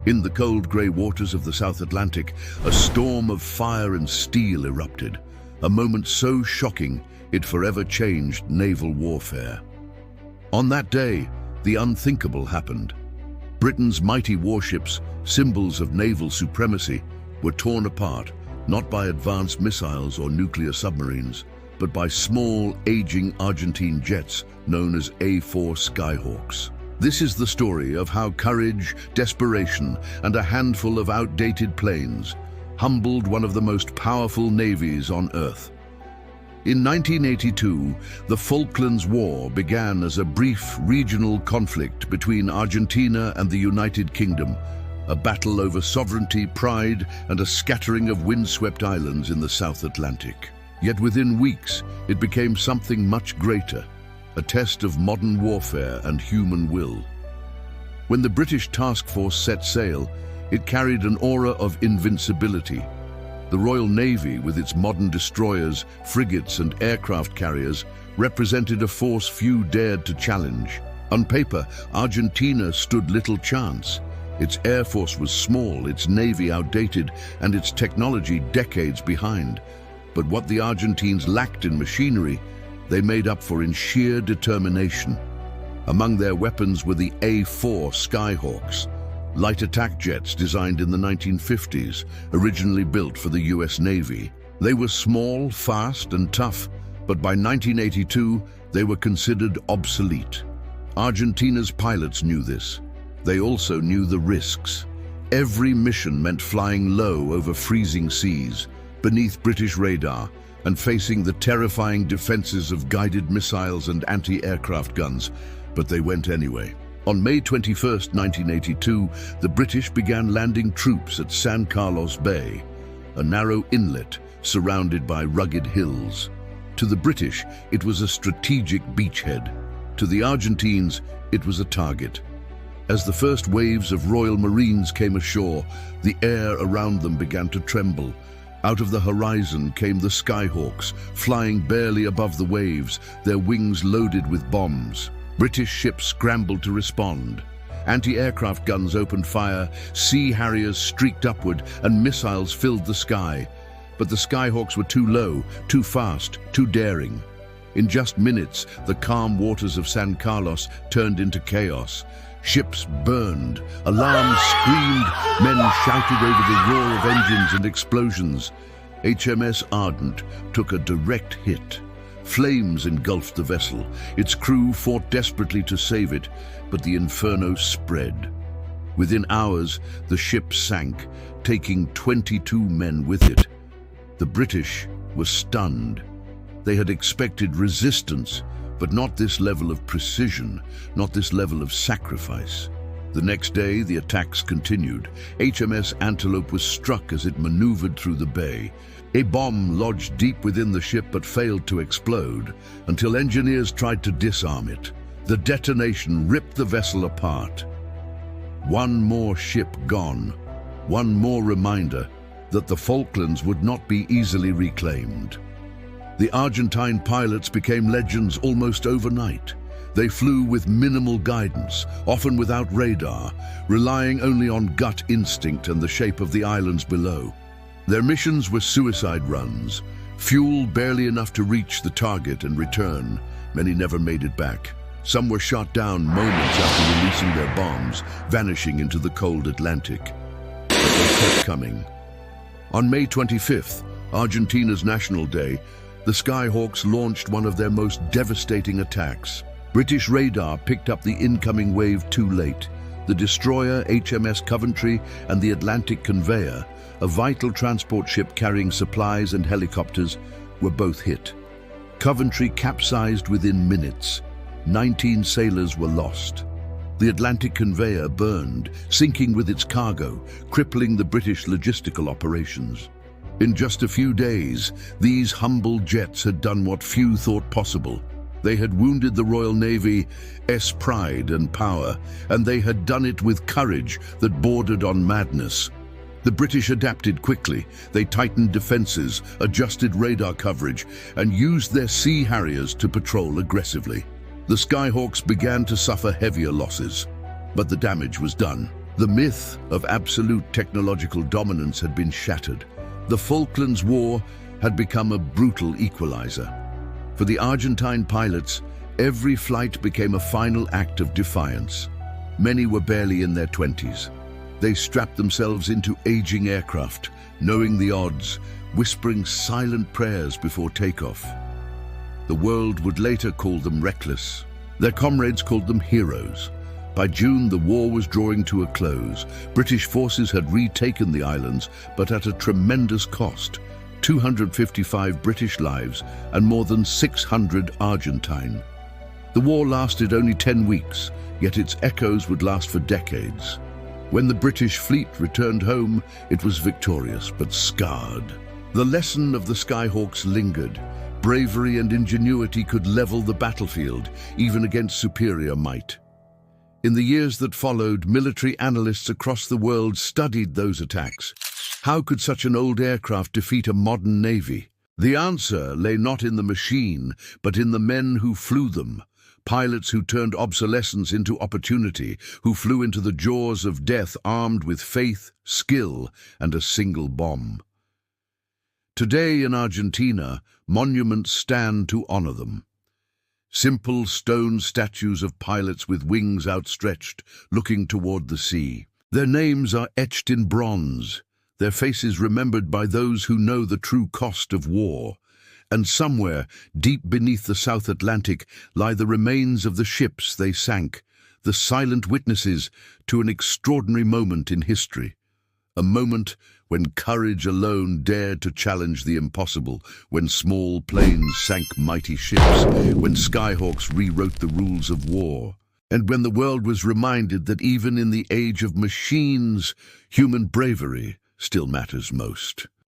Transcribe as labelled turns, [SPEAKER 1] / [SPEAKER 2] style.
[SPEAKER 1] In the cold grey waters of the South Atlantic, a storm of fire and steel erupted, a moment so shocking it forever changed naval warfare. On that day, the unthinkable happened. Britain's mighty warships, symbols of naval supremacy, were torn apart, not by advanced missiles or nuclear submarines, but by small, aging Argentine jets known as A-4 Skyhawks. This is the story of how courage, desperation, and a handful of outdated planes humbled one of the most powerful navies on Earth. In 1982, the Falklands War began as a brief regional conflict between Argentina and the United Kingdom, a battle over sovereignty, pride, and a scattering of windswept islands in the South Atlantic. Yet within weeks, it became something much greater, a test of modern warfare and human will. When the British task force set sail, it carried an aura of invincibility. The Royal Navy, with its modern destroyers, frigates, and aircraft carriers, represented a force few dared to challenge. On paper, Argentina stood little chance. Its air force was small, its navy outdated, and its technology decades behind. But what the Argentines lacked in machinery, they made up for in sheer determination. Among their weapons were the A-4 Skyhawks, light attack jets designed in the 1950s, originally built for the US Navy. They were small, fast, and tough, but by 1982, they were considered obsolete. Argentina's pilots knew this. They also knew the risks. Every mission meant flying low over freezing seas, beneath British radar, and facing the terrifying defenses of guided missiles and anti-aircraft guns, but they went anyway. On May 21, 1982, the British began landing troops at San Carlos Bay, a narrow inlet surrounded by rugged hills. To the British, it was a strategic beachhead. To the Argentines, it was a target. As the first waves of Royal Marines came ashore, the air around them began to tremble. Out of the horizon came the Skyhawks, flying barely above the waves, their wings loaded with bombs. British ships scrambled to respond. Anti-aircraft guns opened fire, sea harriers streaked upward, and missiles filled the sky. But the Skyhawks were too low, too fast, too daring. In just minutes, the calm waters of San Carlos turned into chaos. Ships burned, alarms screamed, men shouted over the roar of engines and explosions. HMS Ardent took a direct hit. Flames engulfed the vessel. Its crew fought desperately to save it, but the inferno spread. Within hours, the ship sank, taking 22 men with it. The British were stunned. They had expected resistance, but not this level of precision, not this level of sacrifice. The next day, the attacks continued. HMS Antelope was struck as it maneuvered through the bay. A bomb lodged deep within the ship but failed to explode until engineers tried to disarm it. The detonation ripped the vessel apart. One more ship gone, one more reminder that the Falklands would not be easily reclaimed. The Argentine pilots became legends almost overnight. They flew with minimal guidance, often without radar, relying only on gut instinct and the shape of the islands below. Their missions were suicide runs, fuel barely enough to reach the target and return. Many never made it back. Some were shot down moments after releasing their bombs, vanishing into the cold Atlantic. But they kept coming. On May 25th, Argentina's National Day, the Skyhawks launched one of their most devastating attacks. British radar picked up the incoming wave too late. The destroyer HMS Coventry and the Atlantic Conveyor, a vital transport ship carrying supplies and helicopters, were both hit. Coventry capsized within minutes. 19 sailors were lost. The Atlantic Conveyor burned, sinking with its cargo, crippling the British logistical operations. In just a few days, these humble jets had done what few thought possible. They had wounded the Royal Navy's pride and power, and they had done it with courage that bordered on madness. The British adapted quickly. They tightened defenses, adjusted radar coverage, and used their sea harriers to patrol aggressively. The Skyhawks began to suffer heavier losses, but the damage was done. The myth of absolute technological dominance had been shattered. The Falklands War had become a brutal equalizer. For the Argentine pilots, every flight became a final act of defiance. Many were barely in their 20s. They strapped themselves into aging aircraft, knowing the odds, whispering silent prayers before takeoff. The world would later call them reckless. Their comrades called them heroes. By June, the war was drawing to a close. British forces had retaken the islands, but at a tremendous cost: 255 British lives and more than 600 Argentine. The war lasted only 10 weeks, yet its echoes would last for decades. When the British fleet returned home, it was victorious but scarred. The lesson of the Skyhawks lingered. Bravery and ingenuity could level the battlefield, even against superior might. In the years that followed, military analysts across the world studied those attacks. How could such an old aircraft defeat a modern navy? The answer lay not in the machine, but in the men who flew them. Pilots who turned obsolescence into opportunity, who flew into the jaws of death armed with faith, skill, and a single bomb. Today in Argentina, monuments stand to honor them. Simple stone statues of pilots with wings outstretched, looking toward the sea. Their names are etched in bronze, their faces remembered by those who know the true cost of war. And somewhere, deep beneath the South Atlantic, lie the remains of the ships they sank, the silent witnesses to an extraordinary moment in history. A moment when courage alone dared to challenge the impossible, when small planes sank mighty ships, when Skyhawks rewrote the rules of war, and when the world was reminded that even in the age of machines, human bravery still matters most.